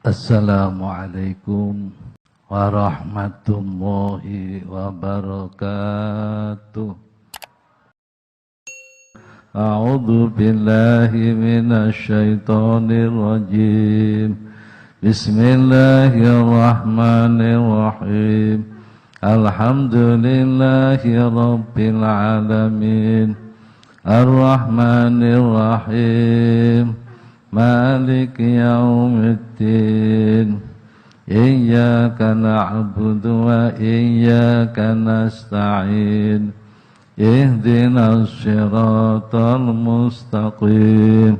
Assalamualaikum warahmatullahi wabarakatuh. A'udzu billahi minasy syaithanir rajim. Bismillahirrahmanirrahim. Alhamdulillahi rabbil alamin. Ar-Rahmanir Rahim. مالك يوم الدين إياك نعبد وإياك نستعين اهدنا الصراط المستقيم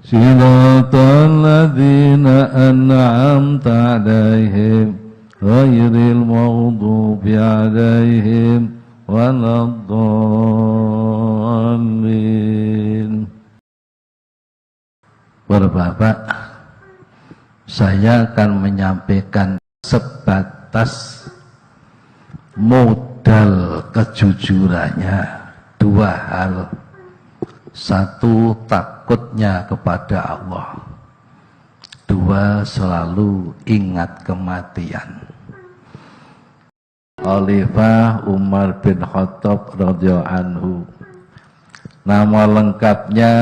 صراط الذين أنعمت عليهم غير المغضوب عليهم ولا الضالين. Bapak, saya akan menyampaikan sebatas modal kejujurannya dua hal. Satu, takutnya kepada Allah. Dua, selalu ingat kematian. Khalifah Umar bin Khattab radhiyallahu anhu. Nama lengkapnya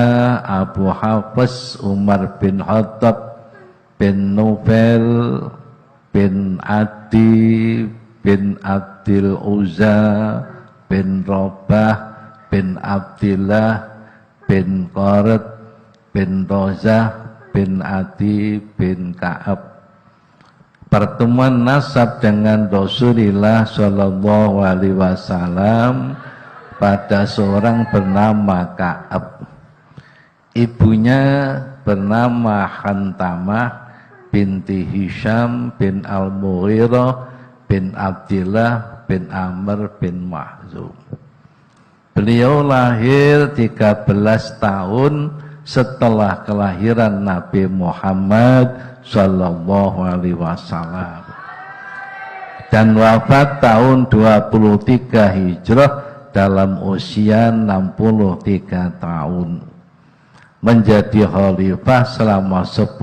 Abu Hafs Umar bin Khattab bin Nufail bin Adi bin Abdil Uzza bin Rabah bin Abdillah bin Qarat bin Rozah bin Adi bin Ka'ab. Pertemuan nasab dengan Rasulullah Shallallahu Alaihi Wasallam pada seorang bernama Ka'ab. Ibunya bernama Hantamah binti Hisham bin Al-Mughirah bin Abdillah bin Amr bin Mahzum. Beliau lahir 13 tahun setelah kelahiran Nabi Muhammad Sallallahu Alaihi Wasallam dan wafat tahun 23 Hijrah dalam usia 63 tahun. Menjadi khalifah selama 10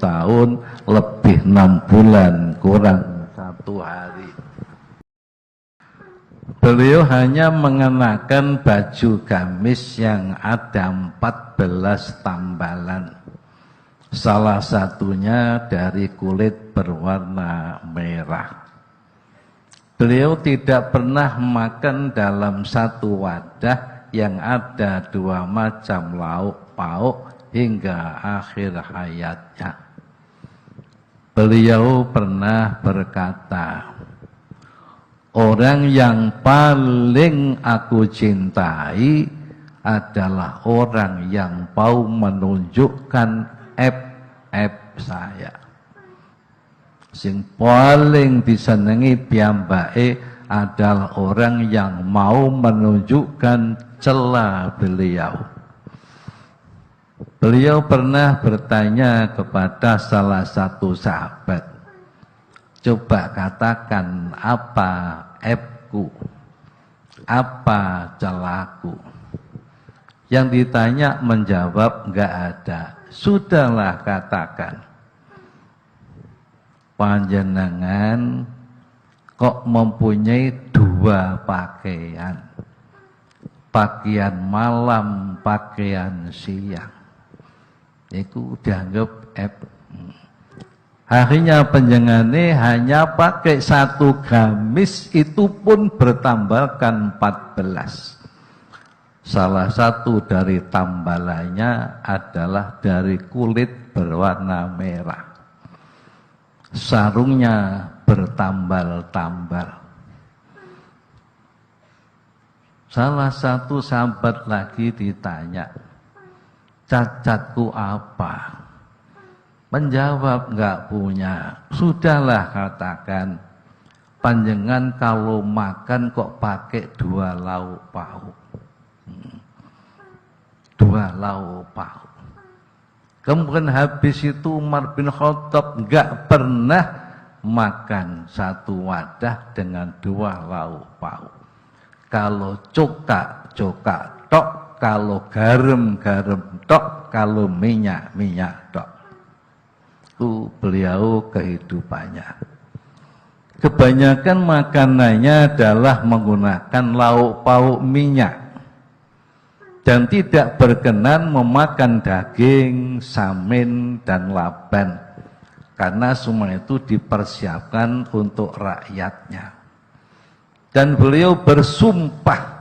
tahun lebih 6 bulan kurang 1 hari. Beliau hanya mengenakan baju gamis yang ada 14 tambalan. Salah satunya dari kulit berwarna merah. Beliau tidak pernah makan dalam satu wadah yang ada 2 macam lauk pauk hingga akhir hayatnya. Beliau pernah berkata, orang yang paling aku cintai adalah orang yang mau menunjukkan aib saya. Sing paling disenangi piyambake adalah orang yang mau menunjukkan celah beliau. Beliau pernah bertanya kepada salah satu sahabat, coba katakan apa aibku, apa celahku. Yang ditanya menjawab, enggak ada. Sudahlah katakan. Panjenengan kok mempunyai 2 pakaian, pakaian malam, pakaian siang. Itu dianggap akhirnya panjenengane hanya pakai 1 gamis, itu pun bertambahkan 14. Salah satu dari tambalannya adalah dari kulit berwarna merah. Sarungnya bertambal-tambal. Salah satu sahabat lagi ditanya, cacatku apa? Menjawab, enggak punya. Sudahlah katakan, panjenengan kalau makan kok pakai 2 lauk pauk. 2 lauk pauk. Kemudian habis itu Umar bin Khattab enggak pernah makan 1 wadah dengan 2 lauk pauk. Kalau coka tok, kalau garam tok, kalau minyak tok. itu beliau kehidupannya. Kebanyakan makanannya adalah menggunakan lauk pauk minyak. Dan tidak berkenan memakan daging, samin, dan laban. Karena semua itu dipersiapkan untuk rakyatnya. Dan beliau bersumpah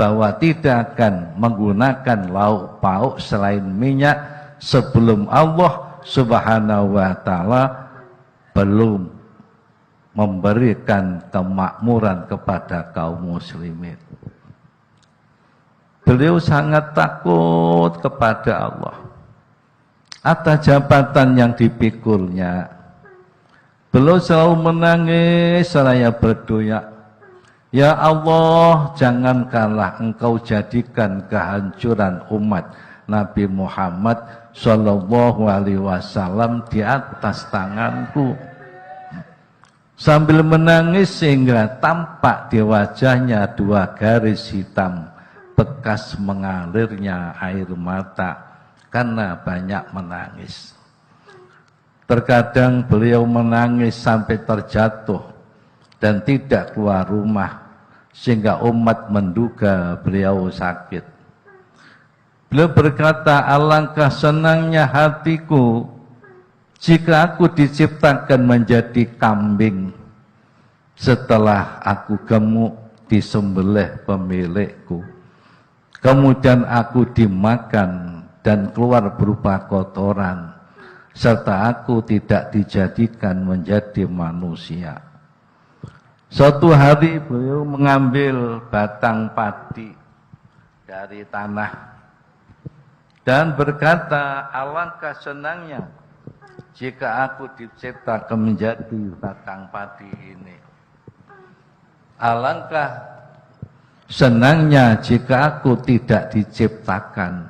bahwa tidak akan menggunakan lauk pauk selain minyak sebelum Allah Subhanahu wa Ta'ala belum memberikan kemakmuran kepada kaum muslimin. Beliau sangat takut kepada Allah atas jabatan yang dipikulnya. Beliau selalu menangis seraya berdoa, ya Allah, jangankanlah Engkau jadikan kehancuran umat Nabi Muhammad Shallallahu Alaihi Wasallam di atas tanganku. Sambil menangis sehingga tampak di wajahnya 2 garis hitam bekas mengalirnya air mata karena banyak menangis. Terkadang beliau menangis sampai terjatuh dan tidak keluar rumah sehingga umat menduga beliau sakit. Beliau berkata, alangkah senangnya hatiku jika aku diciptakan menjadi kambing, setelah aku gemuk disembelih pemilikku, kemudian aku dimakan dan keluar berupa kotoran, serta aku tidak dijadikan menjadi manusia. Suatu hari beliau mengambil batang padi dari tanah dan berkata, alangkah senangnya jika aku diciptakan menjadi batang padi ini. Alangkah senangnya jika aku tidak diciptakan.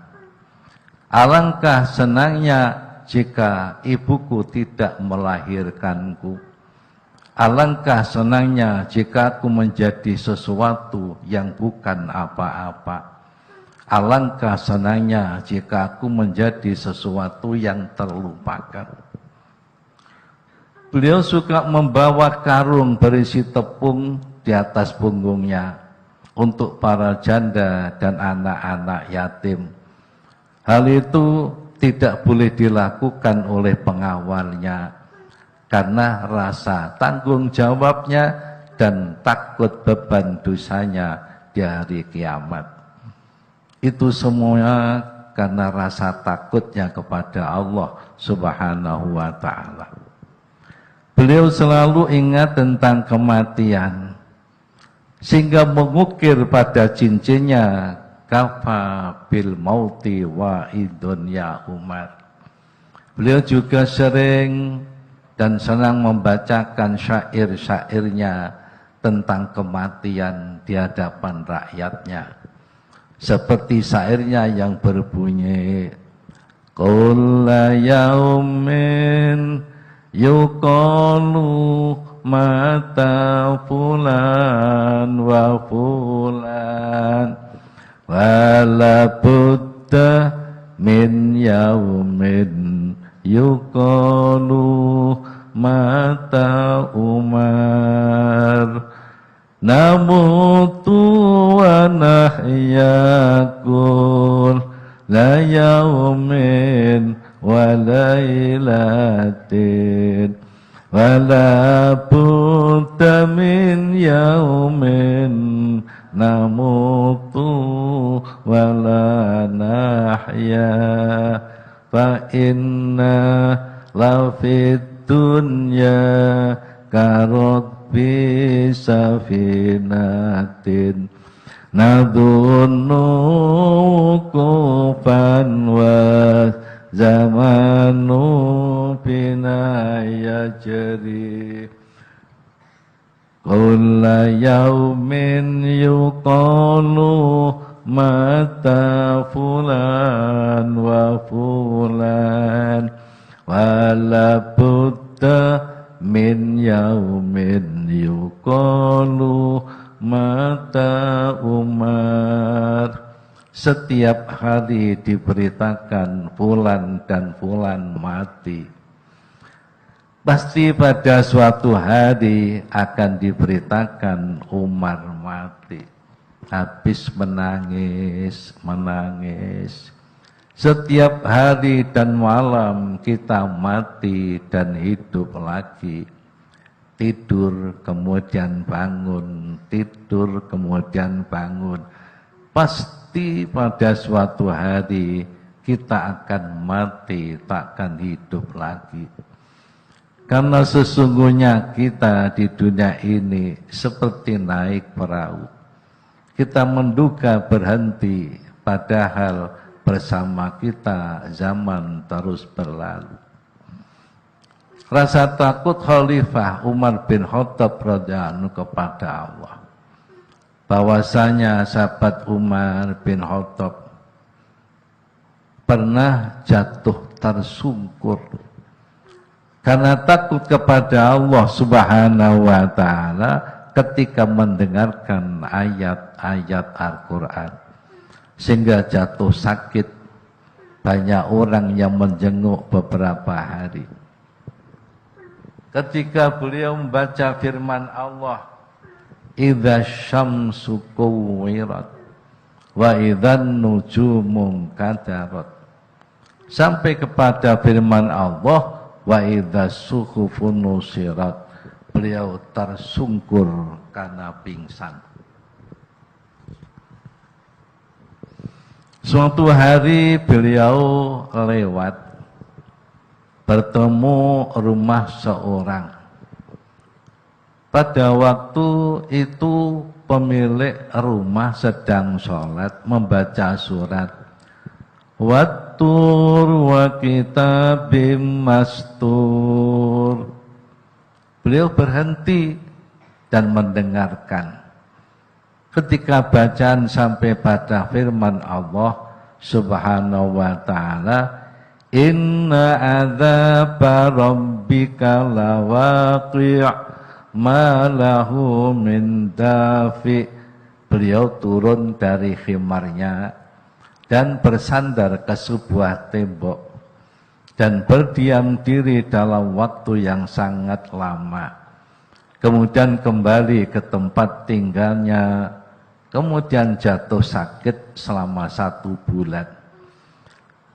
Alangkah senangnya jika ibuku tidak melahirkanku. Alangkah senangnya jika aku menjadi sesuatu yang bukan apa-apa. Alangkah senangnya jika aku menjadi sesuatu yang terlupakan. Beliau suka membawa karung berisi tepung di atas punggungnya untuk para janda dan anak-anak yatim. Hal itu tidak boleh dilakukan oleh pengawalnya karena rasa tanggung jawabnya dan takut beban dosanya di hari kiamat. Itu semua karena rasa takutnya kepada Allah Subhanahu wa Ta'ala. Beliau selalu ingat tentang kematian, sehingga mengukir pada cincinnya, kafa bil mauti wa idun ya Umar. Beliau juga sering dan senang membacakan syair-syairnya tentang kematian di hadapan rakyatnya. Seperti syairnya yang berbunyi, kulla yaumin yuqalu mata fulan wa fulan wala budda min yaumin yuqalu mata Umar namutu wa nahyakul la yaumin wa laylatin wa la budda min yaumin namutu wa la nahya fa inna la fid dunya karot bisafinatin nadhunnu kufan wa zamanu bina yajri kulla yaumin yuqalu mata fulan wa fulan wala budda min yaumin yuqalu mata Umar. Setiap hari diberitakan fulan dan fulan mati. Pasti pada suatu hari akan diberitakan Umar mati. Habis menangis. Setiap hari dan malam kita mati dan hidup lagi. Tidur kemudian bangun, tidur kemudian bangun. Pasti pada suatu hari kita akan mati, takkan hidup lagi. Karena sesungguhnya kita di dunia ini seperti naik perahu. Kita menduga berhenti, padahal bersama kita zaman terus berlalu. Rasa takut Khalifah Umar bin Khattab radhiyallahu anhu kepada Allah. Bahwasanya sahabat Umar bin Khattab pernah jatuh tersungkur karena takut kepada Allah Subhanahu wa taala ketika mendengarkan ayat-ayat Al-Qur'an, sehingga jatuh sakit. Banyak orang yang menjenguk beberapa hari. Ketika beliau membaca firman Allah, idza syamsu kuwirat wa idzan nujumu kadarat, sampai kepada firman Allah wa idza suhufun nusirat, beliau tersungkur karena pingsan. Suatu hari beliau lewat, bertemu rumah seorang. Pada waktu itu pemilik rumah sedang sholat membaca surat Wattur wa kitabim mastur. Beliau berhenti dan mendengarkan. Ketika bacaan sampai pada firman Allah Subhanahu wa ta'ala, inna adzaba rabbika lawaqi' ma lahu min dafi. Beliau turun dari khimarnya dan bersandar ke sebuah tembok dan berdiam diri dalam waktu yang sangat lama. Kemudian kembali ke tempat tinggalnya, kemudian jatuh sakit selama 1 bulan.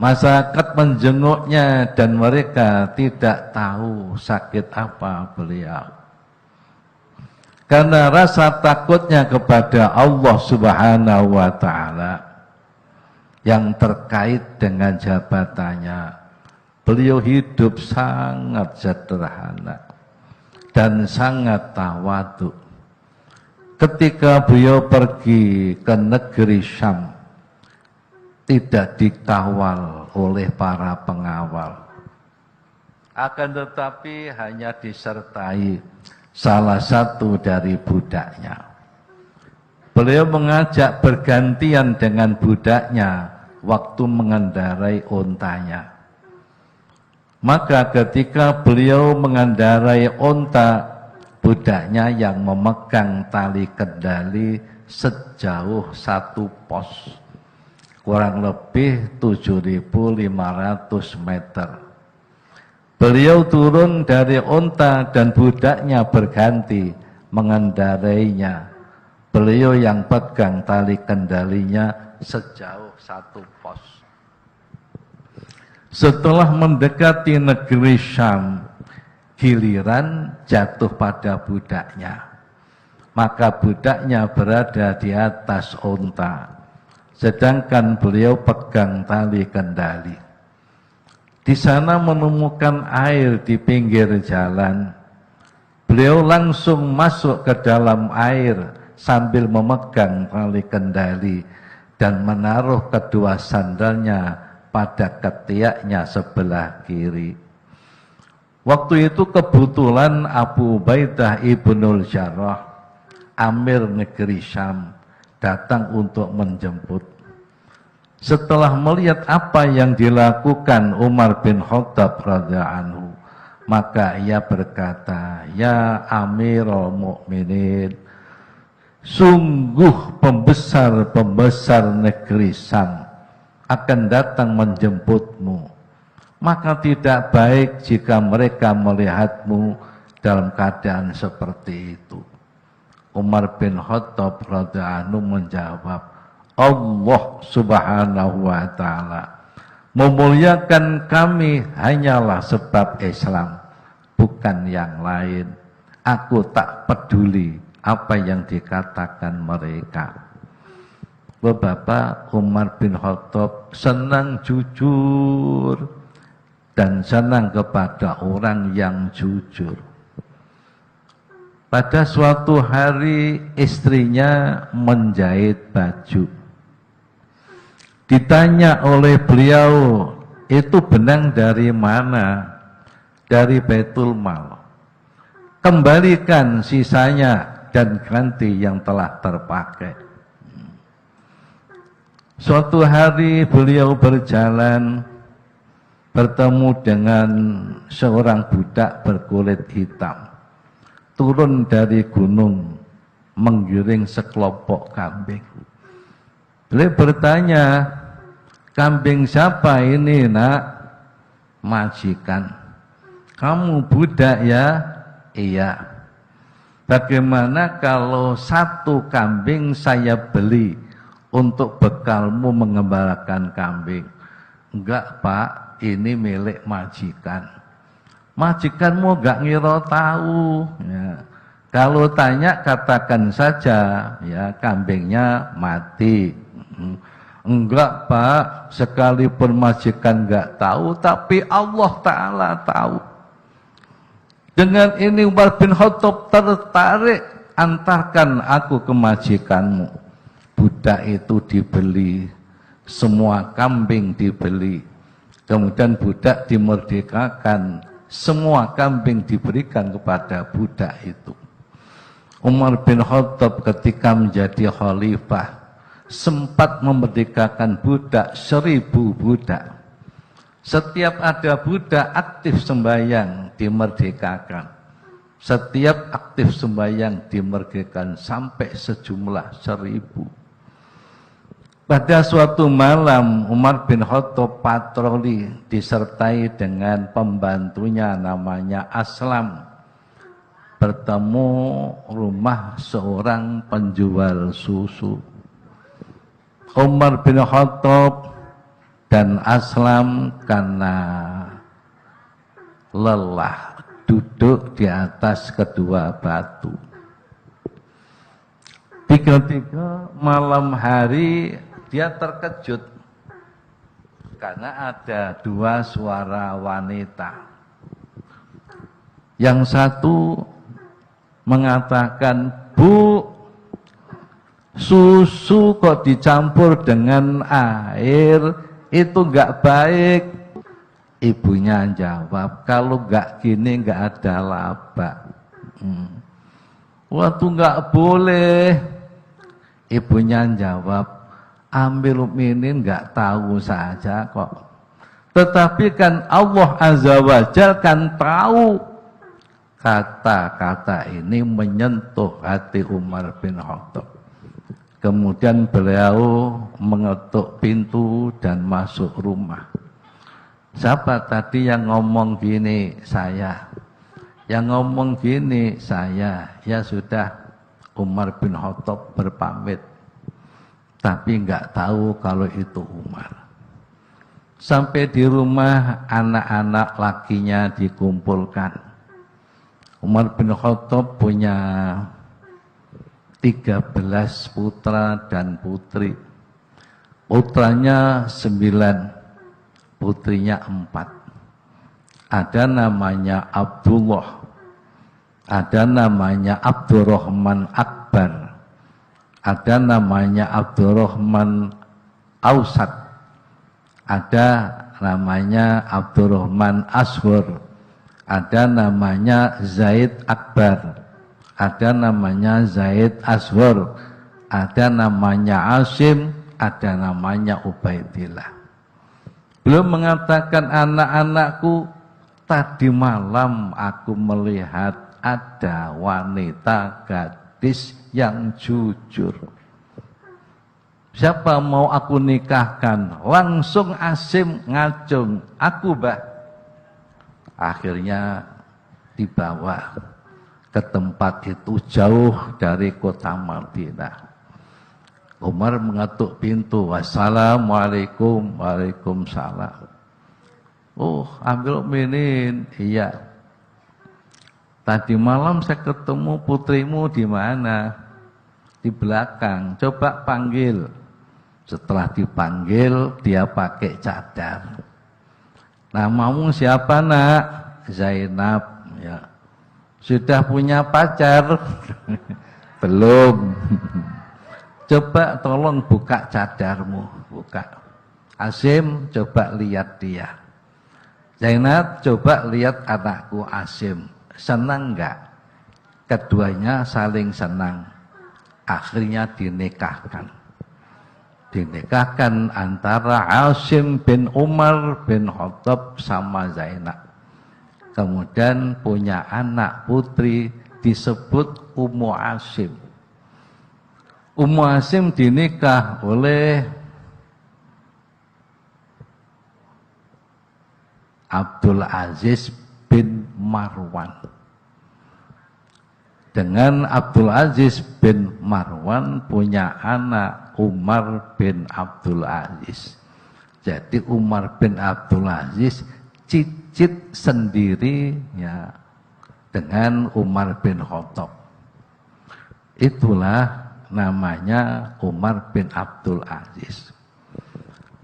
Masyarakat menjenguknya dan mereka tidak tahu sakit apa beliau. Karena rasa takutnya kepada Allah Subhanahu wa ta'ala yang terkait dengan jabatannya, beliau hidup sangat sederhana dan sangat tawadhu. Ketika beliau pergi ke negeri Syam, tidak dikawal oleh para pengawal, akan tetapi hanya disertai salah satu dari budaknya. Beliau mengajak bergantian dengan budaknya waktu mengendarai ontanya. Maka ketika beliau mengendarai onta, budaknya yang memegang tali kendali sejauh 1 pos, kurang lebih 7.500 meter. Beliau turun dari onta dan budaknya berganti mengendarainya. Beliau yang pegang tali kendalinya sejauh 1 pos. Setelah mendekati negeri Syam, giliran jatuh pada budaknya. Maka budaknya berada di atas onta, sedangkan beliau pegang tali kendali. Di sana menemukan air di pinggir jalan. Beliau langsung masuk ke dalam air sambil memegang tali kendali dan menaruh kedua sandalnya pada ketiaknya sebelah kiri. Waktu itu kebetulan Abu Ubaidah ibnul Jarrah, Amir negeri Syam, datang untuk menjemput. Setelah melihat apa yang dilakukan Umar bin Khattab radhiyallahu anhu, maka ia berkata, ya Amirul Mukminin, sungguh pembesar-pembesar negeri Syam akan datang menjemputmu. maka tidak baik jika mereka melihatmu dalam keadaan seperti itu. Umar bin Khattab radhiyallahu anhu menjawab, Allah subhanahu wa ta'ala memuliakan kami hanyalah sebab Islam, bukan yang lain. Aku tak peduli apa yang dikatakan mereka. Bapak, Umar bin Khattab senang jujur dan senang kepada orang yang jujur. Pada suatu hari istrinya menjahit baju. Ditanya oleh beliau, itu benang dari mana? Dari Baitul Mal. Kembalikan sisanya dan ganti yang telah terpakai. Suatu hari beliau berjalan, bertemu dengan seorang budak berkulit hitam. Turun dari gunung, menggiring sekelompok kambing. Beliau bertanya, kambing siapa ini nak? Majikan. Kamu budak ya? Iya. Bagaimana kalau satu kambing saya beli untuk bekalmu mengembalakan kambing? Enggak pak, ini milik majikan. Majikanmu enggak ngira tahu. Ya. Kalau tanya katakan saja, ya kambingnya mati. Enggak pak, sekalipun majikan enggak tahu, tapi Allah Ta'ala tahu. Dengan ini Umar bin Khattab tertarik, antarkan aku ke majikanmu. Budak itu dibeli, semua kambing dibeli. Kemudian budak dimerdekakan, semua kambing diberikan kepada budak itu. Umar bin Khattab ketika menjadi khalifah sempat memerdekakan budak 1000 budak. Setiap ada budak aktif sembahyang dimerdekakan. Setiap aktif sembahyang dimerdekakan sampai sejumlah 1000. Pada suatu malam Umar bin Khattab patroli disertai dengan pembantunya namanya Aslam. Bertemu rumah seorang penjual susu. Umar bin Khattab dan Aslam karena lelah duduk di atas kedua batu. Tiga-tiga malam hari dia terkejut karena ada 2 suara wanita. Yang satu mengatakan, Bu, susu kok dicampur dengan air, itu enggak baik. Ibunya jawab, kalau enggak gini enggak ada laba. Waktu enggak boleh. Ibunya jawab, Amirul Mukminin enggak tahu saja kok. Tetapi kan Allah Azza wa Jalla kan tahu. Kata-kata ini menyentuh hati Umar bin Khattab. Kemudian beliau mengetuk pintu dan masuk rumah. Siapa tadi yang ngomong gini? Saya. Yang ngomong gini saya. Ya sudah, Umar bin Khattab berpamit. Tapi enggak tahu kalau itu Umar. Sampai di rumah anak-anak lakinya dikumpulkan. Umar bin Khattab punya 13 putra dan putri. Putranya 9, putrinya 4. Ada namanya Abdullah, ada namanya Abdurrahman Akbar, ada namanya Abdurrahman Ausat, ada namanya Abdurrahman Ashur, ada namanya Zaid Akbar, ada namanya Zaid Ashur, ada namanya Asim, ada namanya Ubaidillah. Beliau mengatakan, anak-anakku, tadi malam aku melihat ada wanita gadis yang jujur. Siapa mau aku nikahkan? Langsung Asim ngacung, aku bah. Akhirnya dibawa ke tempat itu jauh dari kota Madinah. Umar mengetuk pintu. Wassalamualaikum. Waalaikumsalam. Oh, Amirul Mukminin. Iya. Tadi malam saya ketemu putrimu di mana? Di belakang. Coba panggil. Setelah dipanggil, dia pakai cadar. Namamu siapa, Nak? Zainab. Ya. Sudah punya pacar? Belum. Coba tolong buka cadarmu. Buka. Asim, coba lihat dia. Zainab, coba lihat anakku Asim. Senang enggak? Keduanya saling senang. Akhirnya dinikahkan. Dinikahkan antara Asim bin Umar bin Khattab sama Zainab. Kemudian punya anak putri disebut Ummu Asim. Ummu Asim dinikah oleh Abdul Aziz bin Marwan. Dengan Abdul Aziz bin Marwan punya anak Umar bin Abdul Aziz. Jadi Umar bin Abdul Aziz cicit sendiri ya dengan Umar bin Khattab. Itulah namanya Umar bin Abdul Aziz.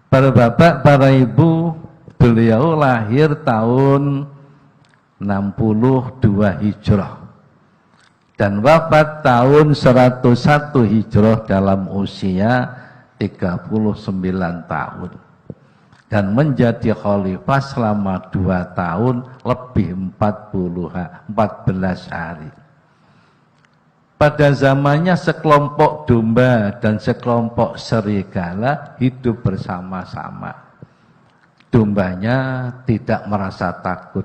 Para bapak, para ibu, beliau lahir tahun 62 Hijrah dan wafat tahun 101 Hijrah dalam usia 39 tahun dan menjadi khalifah selama 2 tahun lebih 14 hari. Pada zamannya sekelompok domba dan sekelompok serigala hidup bersama-sama. Dombanya tidak merasa takut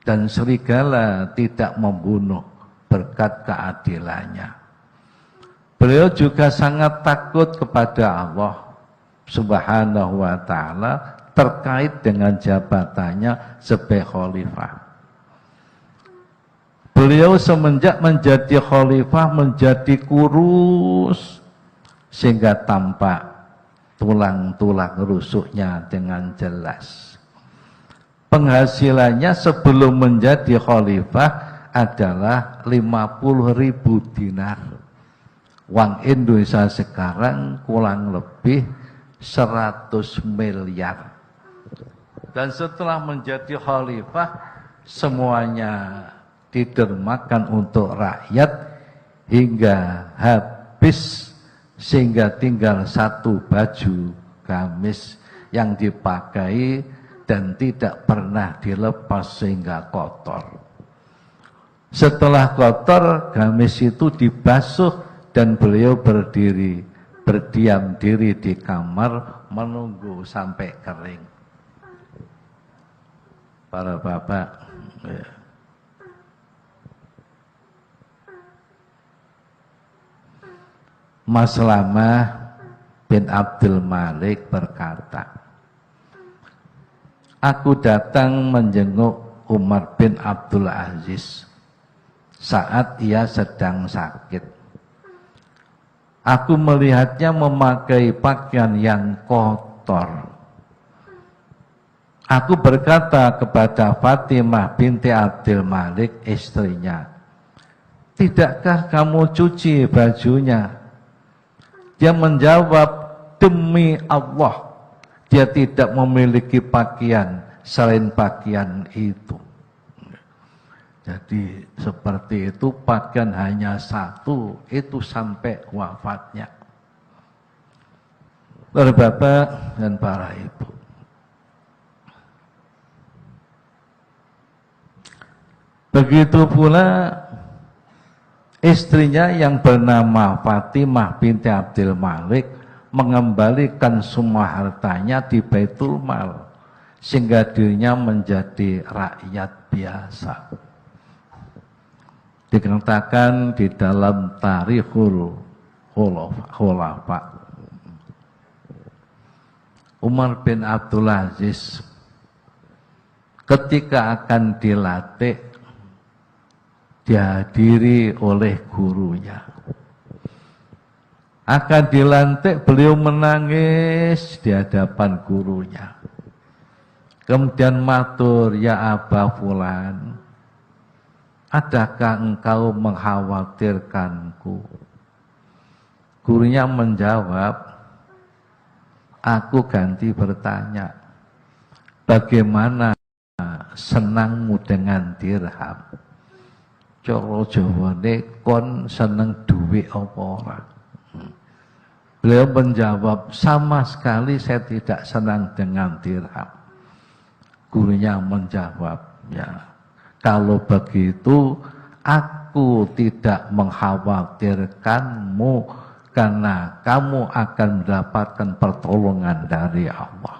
dan serigala tidak membunuh berkat keadilannya. Beliau juga sangat takut kepada Allah Subhanahu wa ta'ala terkait dengan jabatannya sebagai khalifah. Beliau semenjak menjadi khalifah menjadi kurus sehingga tampak tulang-tulang rusuknya dengan jelas. Penghasilannya sebelum menjadi khalifah adalah 50.000 dinar. Uang Indonesia sekarang kurang lebih 100 miliar. Dan setelah menjadi khalifah semuanya didermakan untuk rakyat hingga habis, sehingga tinggal satu baju gamis yang dipakai dan tidak pernah dilepas sehingga kotor. Setelah kotor, gamis itu dibasuh dan beliau berdiri, berdiam diri di kamar menunggu sampai kering. Para bapak, ya. Maslamah bin Abdul Malik berkata, aku datang menjenguk Umar bin Abdul Aziz saat ia sedang sakit. Aku melihatnya memakai pakaian yang kotor. Aku berkata kepada Fatimah binti Abdul Malik, istrinya, tidakkah kamu cuci bajunya? Dia menjawab, demi Allah, dia tidak memiliki pakaian selain pakaian itu. Jadi seperti itu, pakaian hanya satu, itu sampai wafatnya. Para bapak dan para ibu, begitu pula istrinya yang bernama Fatimah binti Abdul Malik mengembalikan semua hartanya di Baitul Mal sehingga dirinya menjadi rakyat biasa. Dikatakan di dalam Tarikhul Khulafa, Umar bin Abdul Aziz ketika akan dilatih dihadiri oleh gurunya. Akan dilantik, beliau menangis di hadapan gurunya. Kemudian matur, ya Aba Fulan, adakah engkau mengkhawatirkanku? Gurunya menjawab, aku ganti bertanya, bagaimana senangmu dengan dirham? Coro Jawane kon seneng duit apa ora? Beliau menjawab, sama sekali saya tidak senang dengan dirham. Gurunya menjawab, ya, kalau begitu aku tidak mengkhawatirkanmu karena kamu akan mendapatkan pertolongan dari Allah.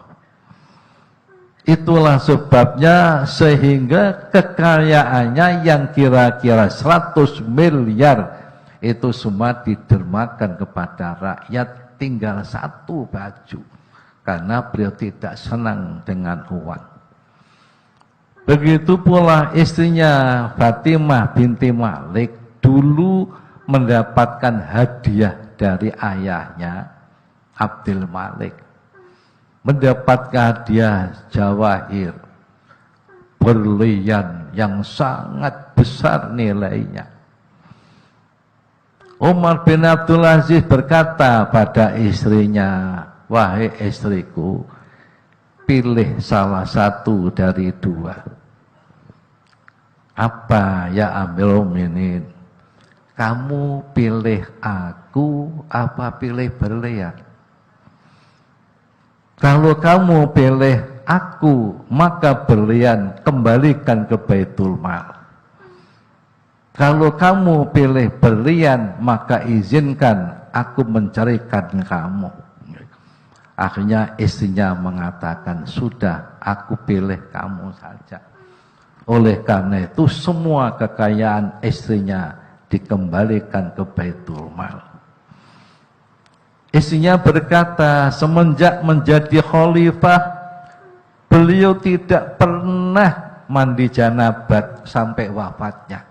Itulah sebabnya sehingga kekayaannya yang kira-kira 100 miliar itu semua didermakan kepada rakyat, tinggal satu baju karena beliau tidak senang dengan uang. Begitu pula istrinya Fatimah binti Malik dulu mendapatkan hadiah dari ayahnya Abdul Malik, mendapatkan hadiah jawahir berlian yang sangat besar nilainya. Umar bin Abdul Aziz berkata pada istrinya, wahai istriku, pilih salah satu dari dua. Apa ya Amirul Mukminin? Kamu pilih aku apa pilih berlian? Kalau kamu pilih aku, maka berlian kembalikan ke Baitul Mal. Kalau kamu pilih berlian, maka izinkan aku mencarikan kamu. Akhirnya istrinya mengatakan, sudah, aku pilih kamu saja. Oleh karena itu, semua kekayaan istrinya dikembalikan ke Baitul Mal. Istrinya berkata, semenjak menjadi khalifah, beliau tidak pernah mandi janabat sampai wafatnya.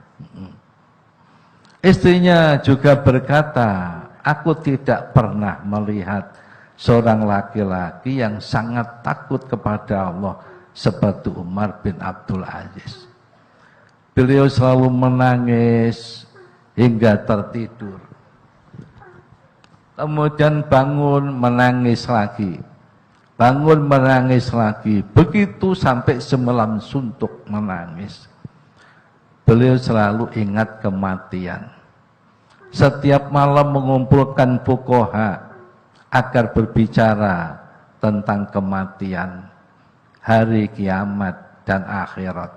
Istrinya juga berkata, aku tidak pernah melihat seorang laki-laki yang sangat takut kepada Allah seperti Umar bin Abdul Aziz. Beliau selalu menangis hingga tertidur. Kemudian bangun menangis lagi. Bangun menangis lagi. Begitu sampai semalam suntuk menangis. Beliau selalu ingat kematian. Setiap malam mengumpulkan fuqaha agar berbicara tentang kematian, hari kiamat dan akhirat.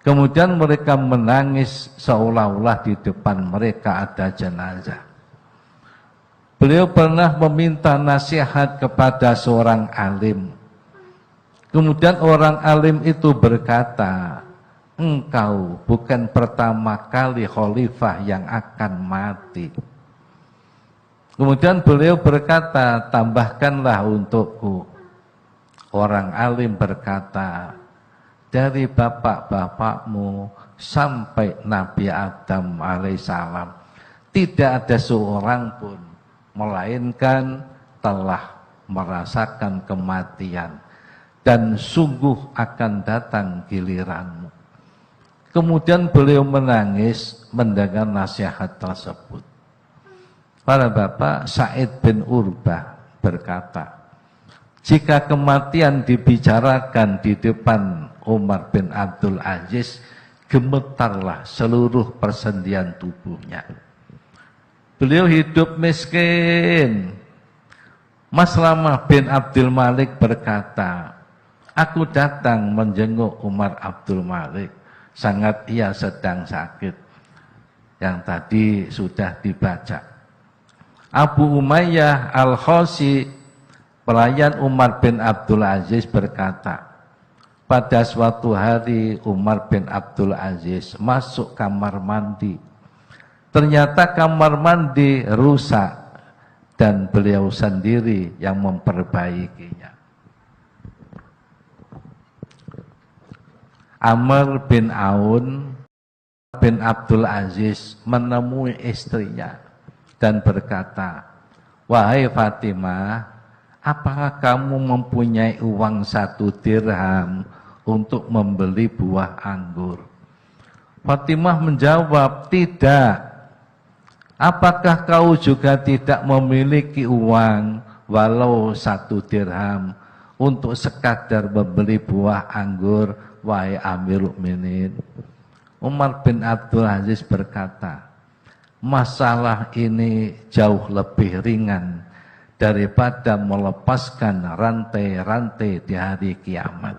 Kemudian mereka menangis seolah-olah di depan mereka ada jenazah. Beliau pernah meminta nasihat kepada seorang alim. Kemudian orang alim itu berkata, engkau bukan pertama kali khalifah yang akan mati. Kemudian beliau berkata, tambahkanlah untukku. Orang alim berkata, dari bapak-bapakmu sampai Nabi Adam alaihissalam, tidak ada seorang pun melainkan telah merasakan kematian dan sungguh akan datang giliranmu. Kemudian beliau menangis mendengar nasihat tersebut. Para bapak, Sa'id bin Urbah berkata, jika kematian dibicarakan di depan Umar bin Abdul Aziz, gemetarlah seluruh persendian tubuhnya. Beliau hidup miskin. Maslamah bin Abdul Malik berkata, aku datang menjenguk Umar Abdul Malik. Sangat ia sedang sakit. Yang tadi sudah dibaca. Abu Umayyah Al-Khosi, pelayan Umar bin Abdul Aziz berkata, pada suatu hari Umar bin Abdul Aziz masuk kamar mandi. Ternyata kamar mandi rusak dan beliau sendiri yang memperbaikinya. Amr bin Aun bin Abdul Aziz menemui istrinya dan berkata, "Wahai Fatimah, apakah kamu mempunyai uang 1 dirham untuk membeli buah anggur?" Fatimah menjawab, "Tidak." "Apakah kau juga tidak memiliki uang walau 1 dirham untuk sekadar membeli buah anggur, wahai Amirul Mukminin?" Umar bin Abdul Aziz berkata, "Masalah ini jauh lebih ringan daripada melepaskan rantai-rantai di hari kiamat.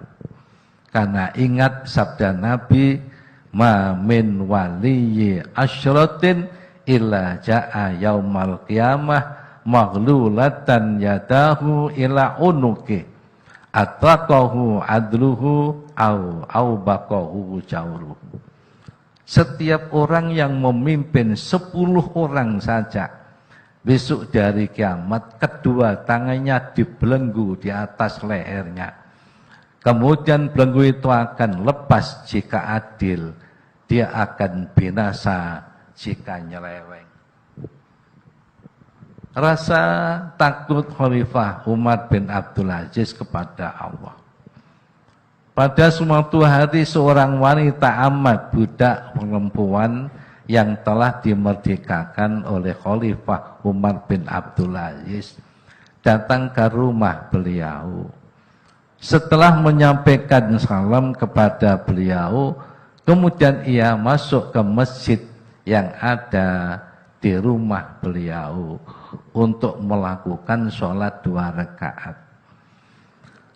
Karena ingat sabda Nabi, ma min waliyyi asyratin illa ja'a yaumal qiyamah maghlulatan yadahu ila unuki atraqahu adluhu au baqahu jauruhu." Setiap orang yang memimpin 10 orang saja, besok dari kiamat kedua tangannya dibelenggu di atas lehernya. Kemudian belenggu itu akan lepas jika adil, dia akan binasa jika nyeleweng. Rasa takut Khalifah Umar bin Abdul Aziz kepada Allah. Pada suatu hari seorang wanita amat budak perempuan yang telah dimerdekakan oleh Khalifah Umar bin Abdul Aziz datang ke rumah beliau. Setelah menyampaikan salam kepada beliau, kemudian ia masuk ke masjid yang ada di rumah beliau untuk melakukan sholat 2 rakaat.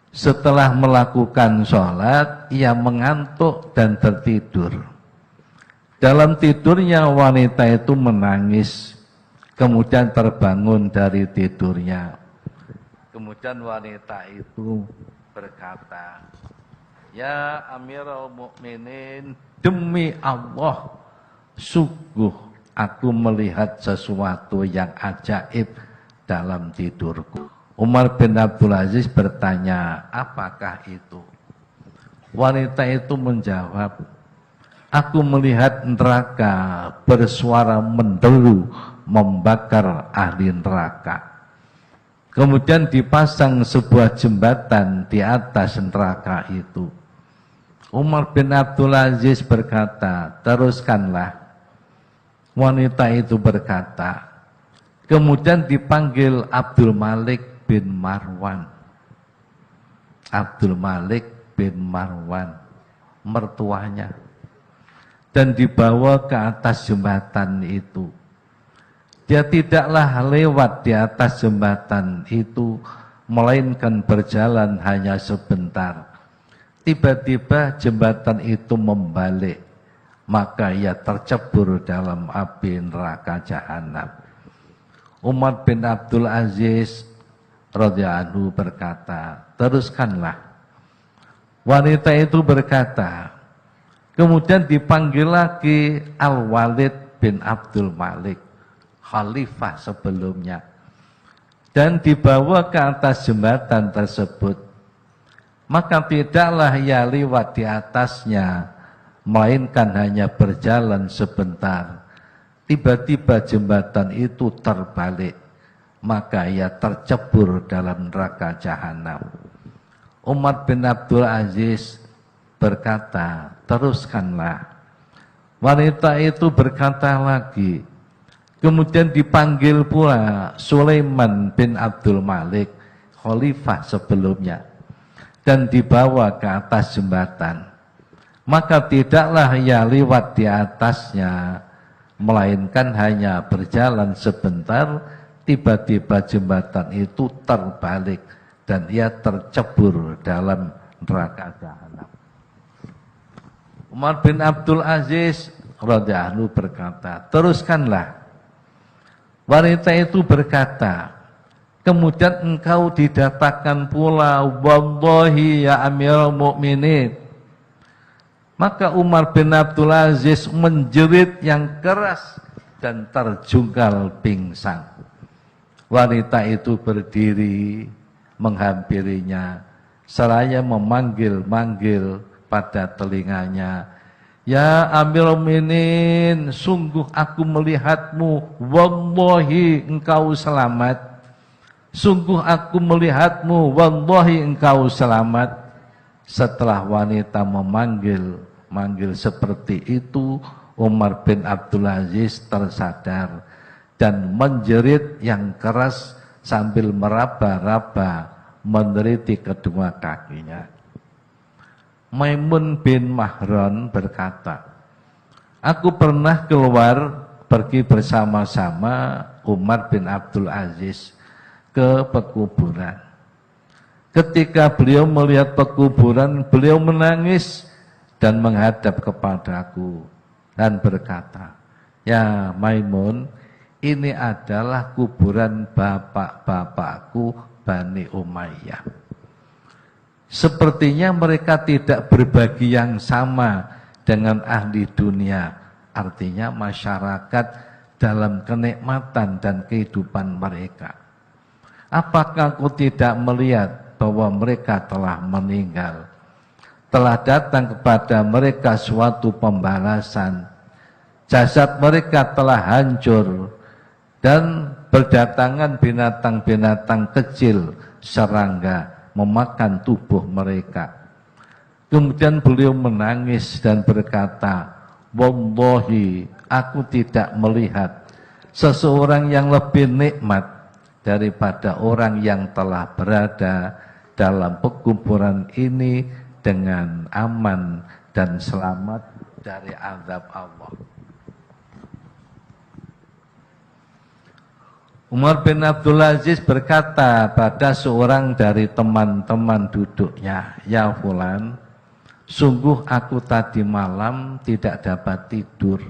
Setelah melakukan sholat, ia mengantuk dan tertidur. Dalam tidurnya wanita itu menangis, kemudian terbangun dari tidurnya. Kemudian wanita itu berkata, "Ya Amirul Mukminin, demi Allah, sungguh aku melihat sesuatu yang ajaib dalam tidurku." Umar bin Abdul Aziz bertanya, "Apakah itu?" Wanita itu menjawab, "Aku melihat neraka bersuara menderu membakar ahli neraka. Kemudian dipasang sebuah jembatan di atas neraka itu." Umar bin Abdul Aziz berkata, "Teruskanlah." Wanita itu berkata, kemudian dipanggil Abdul Malik bin Marwan. Abdul Malik bin Marwan, mertuanya. Dan dibawa ke atas jembatan itu. Dia tidaklah lewat di atas jembatan itu, melainkan berjalan hanya sebentar. Tiba-tiba jembatan itu membalik, maka ia tercebur dalam api neraka jahanam. Umar bin Abdul Aziz radhiyallahu anhu berkata, "Teruskanlah." Wanita itu berkata, kemudian dipanggil lagi Al-Walid bin Abdul Malik, khalifah sebelumnya, dan dibawa ke atas jembatan tersebut. Maka tidaklah ia lewat di atasnya, melainkan hanya berjalan sebentar. Tiba-tiba jembatan itu terbalik, maka ia tercebur dalam neraka jahanam. Umar bin Abdul Aziz berkata, "Teruskanlah." Wanita itu berkata lagi. Kemudian dipanggil pula Sulaiman bin Abdul Malik, khalifah sebelumnya, dan dibawa ke atas jembatan. Maka tidaklah ia lewat di atasnya, melainkan hanya berjalan sebentar. Tiba-tiba jembatan itu terbalik dan ia tercebur dalam neraka jahanam. Umar bin Abdul Aziz radhiyallahu anhu berkata, "Teruskanlah." Wanita itu berkata, kemudian engkau didapatkan pula, "Wallahi ya Amirul Mukminin." Maka Umar bin Abdul Aziz menjerit yang keras dan terjungkal pingsan. Wanita itu berdiri menghampirinya, seraya memanggil-manggil pada telinganya, "Ya Amirul Mukminin, sungguh aku melihatmu, wallahi engkau selamat. Sungguh aku melihatmu, wallahi engkau selamat." Setelah wanita memanggil seperti itu, Umar bin Abdul Aziz tersadar dan menjerit yang keras sambil meraba-raba meneliti kedua kakinya. Maimun bin Mahran berkata, "Aku pernah keluar pergi bersama-sama Umar bin Abdul Aziz ke pekuburan. Ketika beliau melihat pekuburan, beliau menangis dan menghadap kepadaku dan berkata, 'Ya Maimun, ini adalah kuburan bapak-bapakku Bani Umayyah. Sepertinya mereka tidak berbagi yang sama dengan ahli dunia, artinya masyarakat dalam kenikmatan dan kehidupan mereka. Apakah kau tidak melihat bahwa mereka telah meninggal? Telah datang kepada mereka suatu pembalasan. Jasad mereka telah hancur dan berdatangan binatang-binatang kecil, serangga, memakan tubuh mereka.' Kemudian beliau menangis dan berkata, 'Wallahi, aku tidak melihat seseorang yang lebih nikmat daripada orang yang telah berada dalam pekuburan ini dengan aman dan selamat dari azab Allah.'" Umar bin Abdul Aziz berkata pada seorang dari teman-teman duduknya, "Ya fulan, sungguh aku tadi malam tidak dapat tidur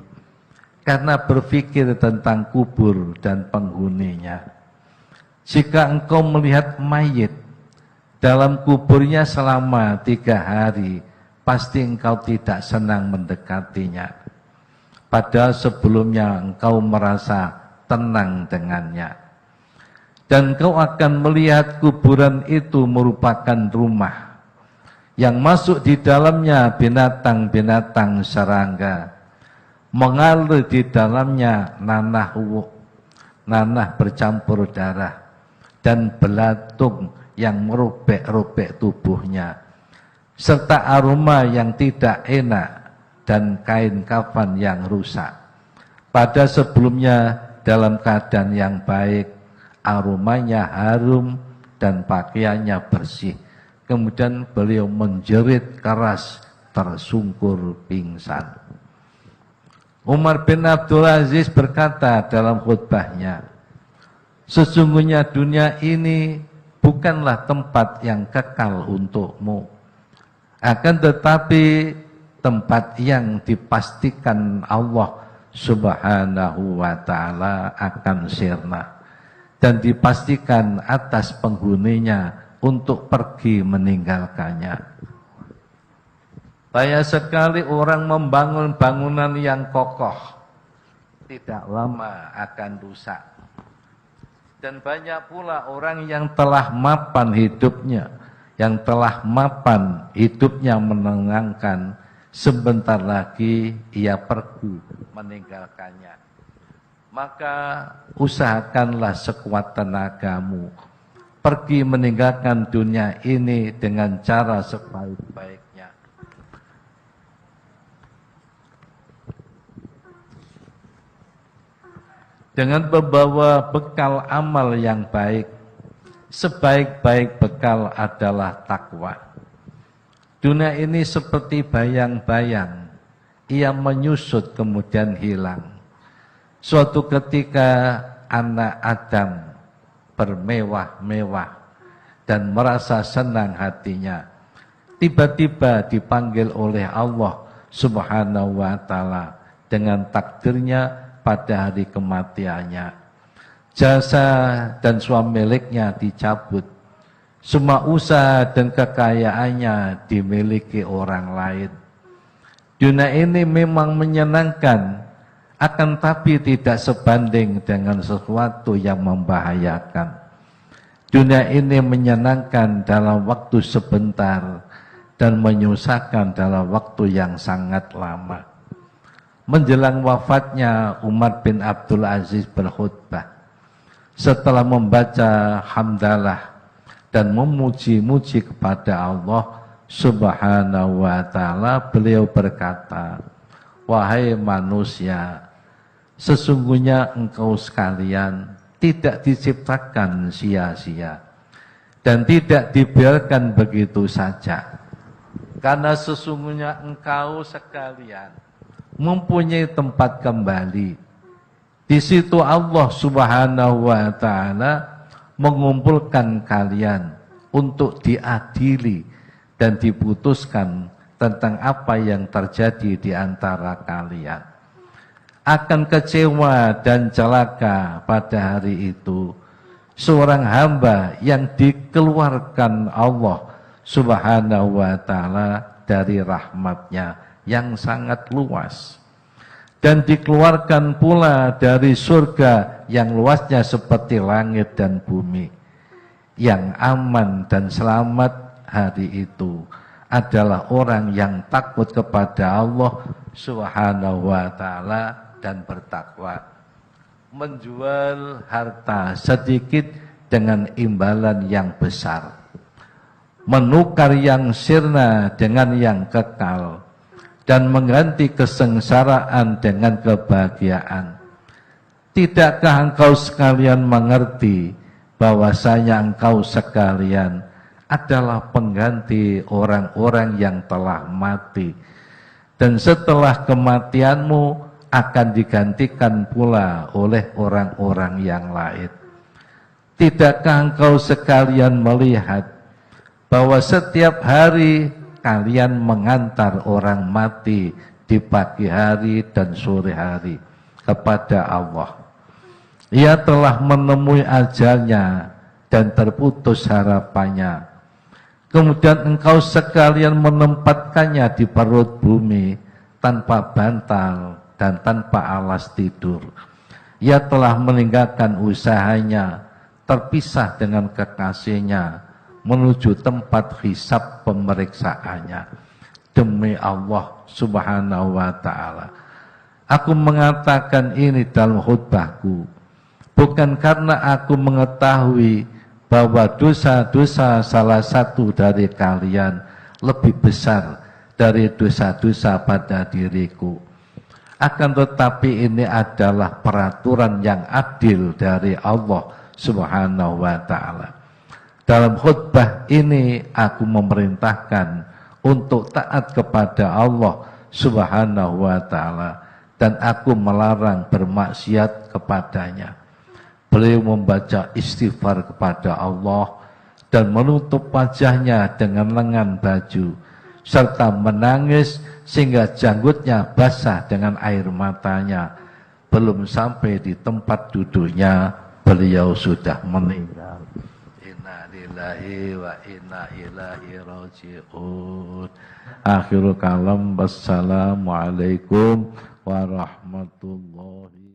karena berpikir tentang kubur dan penghuninya. Jika engkau melihat mayit dalam kuburnya selama 3 hari, pasti engkau tidak senang mendekatinya. Padahal sebelumnya engkau merasa tenang dengannya. Dan engkau akan melihat kuburan itu merupakan rumah yang masuk di dalamnya binatang-binatang serangga, mengalir di dalamnya nanah bercampur darah dan belatung yang merobek-robek tubuhnya, serta aroma yang tidak enak dan kain kafan yang rusak. Pada sebelumnya dalam keadaan yang baik, aromanya harum dan pakaiannya bersih. Kemudian beliau menjerit keras, tersungkur pingsan." Umar bin Abdul Aziz berkata dalam khutbahnya, "Sesungguhnya dunia ini bukanlah tempat yang kekal untukmu, akan tetapi tempat yang dipastikan Allah Subhanahu wa ta'ala akan sirna, dan dipastikan atas penghuninya untuk pergi meninggalkannya. Banyak sekali orang membangun bangunan yang kokoh, tidak lama akan rusak. Dan banyak pula orang yang telah mapan hidupnya menenangkan, sebentar lagi ia pergi meninggalkannya. Maka usahakanlah sekuat tenagamu pergi meninggalkan dunia ini dengan cara sebaik-baiknya. Dengan membawa bekal amal yang baik. Sebaik-baik bekal adalah takwa. Dunia ini seperti bayang-bayang, ia menyusut kemudian hilang. Suatu ketika anak Adam bermewah-mewah dan merasa senang hatinya, tiba-tiba dipanggil oleh Allah Subhanahu wa ta'ala dengan takdirnya pada hari kematiannya. Jasa dan suami miliknya dicabut. Semua usaha dan kekayaannya dimiliki orang lain. Dunia ini memang menyenangkan, akan tapi tidak sebanding dengan sesuatu yang membahayakan. Dunia ini menyenangkan dalam waktu sebentar, dan menyusahkan dalam waktu yang sangat lama. Menjelang wafatnya, Umar bin Abdul Aziz berkhutbah. Setelah membaca hamdalah dan memuji-muji kepada Allah Subhanahu wa ta'ala, beliau berkata, "Wahai manusia, sesungguhnya engkau sekalian tidak diciptakan sia-sia dan tidak dibiarkan begitu saja. Karena sesungguhnya engkau sekalian mempunyai tempat kembali. Di situ Allah Subhanahu wa ta'ala mengumpulkan kalian untuk diadili dan diputuskan tentang apa yang terjadi di antara kalian. Akan kecewa dan celaka pada hari itu seorang hamba yang dikeluarkan Allah Subhanahu wa ta'ala dari rahmatnya yang sangat luas, dan dikeluarkan pula dari surga yang luasnya seperti langit dan bumi. Yang aman dan selamat hari itu adalah orang yang takut kepada Allah Subhanahu wa ta'ala dan bertakwa. Menjual harta sedikit dengan imbalan yang besar, menukar yang sirna dengan yang kekal, dan mengganti kesengsaraan dengan kebahagiaan. Tidakkah engkau sekalian mengerti bahwasanya engkau sekalian adalah pengganti orang-orang yang telah mati, dan setelah kematianmu akan digantikan pula oleh orang-orang yang lain. Tidakkah engkau sekalian melihat bahwa setiap hari kalian mengantar orang mati di pagi hari dan sore hari kepada Allah? Ia telah menemui ajalnya dan terputus harapannya. Kemudian engkau sekalian menempatkannya di perut bumi tanpa bantal dan tanpa alas tidur. Ia telah meninggalkan usahanya, terpisah dengan kekasihnya, menuju tempat hisab pemeriksaannya. Demi Allah Subhanahu wa ta'ala, aku mengatakan ini dalam khutbahku bukan karena aku mengetahui bahwa dosa-dosa salah satu dari kalian lebih besar dari dosa-dosa pada diriku. Akan tetapi ini adalah peraturan yang adil dari Allah Subhanahu wa ta'ala. Dalam khutbah ini aku memerintahkan untuk taat kepada Allah Subhanahu wa ta'ala, dan aku melarang bermaksiat kepadanya. Beliau membaca istighfar kepada Allah dan menutup wajahnya dengan lengan baju, serta menangis sehingga janggutnya basah dengan air matanya. Belum sampai di tempat duduknya, beliau sudah meninggal. Inna lillahi wa inna ilaihi raji'un. Akhirul kalam, wassalamualaikum warahmatullahi